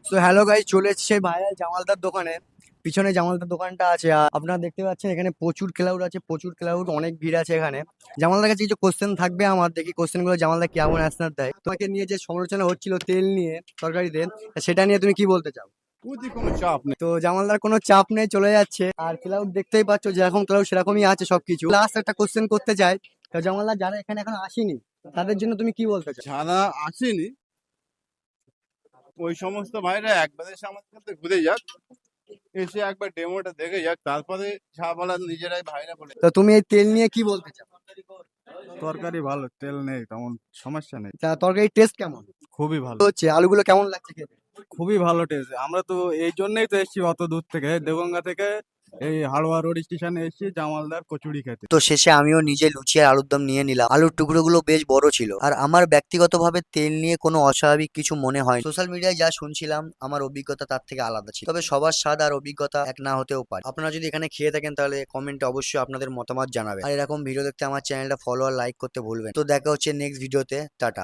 তো hello guys, চলে এসেছে ভাইয়া জামালদার দোকানে। পিছনে জামালদার দোকানটা আছে, আর আপনারা দেখতে পাচ্ছেন এখানে প্রচুর ক্লাউড আছে, প্রচুর ক্লাউড, অনেক ভিড় আছে এখানে। জামালদার কাছে কিছু কোশ্চেন থাকবে, আমার দেখি কোশ্চেন গুলো জামালদা কেমন অ্যান্সার দেয়। তোমাকে নিয়ে যে সমালোচনা হচ্ছিল তেল নিয়ে, তরকারিতে, সেটা নিয়ে তুমি কি বলতে চাও? বুঝি কোনো চাপ নেই। তো জামালদার কোনো চাপ নেই, চলে যাচ্ছে। আর ক্লাউড দেখতেই পাচ্ছ, যেরকম ক্লাউড সেরকমই আছে সবকিছু। লাস্ট একটা কোশ্চেন করতে চাই, তো জামালদার যারা এখানে এখন আসেনি তাদের জন্য তুমি কি বলতে চাও? যারা আসেনি ওই সমস্ত ভাইরা একবার এসে আমাদের সাথে ঘুরে যাক, এসে একবার ডেমোটা দেখে যাক, তারপরে যা বলার নিজেরাই ভাইরা বলে। তো তুমি এই তেল নিয়ে কি বলতে চাও? তরকারি ভালো, তেল নেই, তেমন সমস্যা নেই। তা তরকারির টেস্ট কেমন খুবই ভালো। হচ্ছে? আলুগুলো কেমন লাগছে খেতে? খুবই ভালো টেস্ট। আমরা তো এই জন্যই তো এসেছি অত দূর থেকে, দেগঙ্গা থেকে, এই হাড়োয়া রোড স্টেশনে এসেছি জামালদার কচুরি খেতে। তো শেষে আমিও নিজে লুচি আর আলুর দম নিয়ে নিলাম। আলুর টুকরোগুলো বেশ বড় ছিল, আর আমার ব্যক্তিগতভাবে তেল নিয়ে কোনো অস্বাভাবিক কিছু মনে হয়। সোশ্যাল মিডিয়ায় যা শুনছিলাম, আমার অভিজ্ঞতা তার থেকে আলাদা ছিল। তবে সবার স্বাদ আর অভিজ্ঞতা এক না হতেও পারে। আপনারা যদি এখানে খেয়ে থাকেন, তাহলে কমেন্টে অবশ্যই আপনাদের মতামত জানাবেন। আর এরকম ভিডিও দেখতে আমার চ্যানেলটা ফলো আর লাইক করতে ভুলবেন। তো দেখা হচ্ছে নেক্সট ভিডিওতে। টাটা।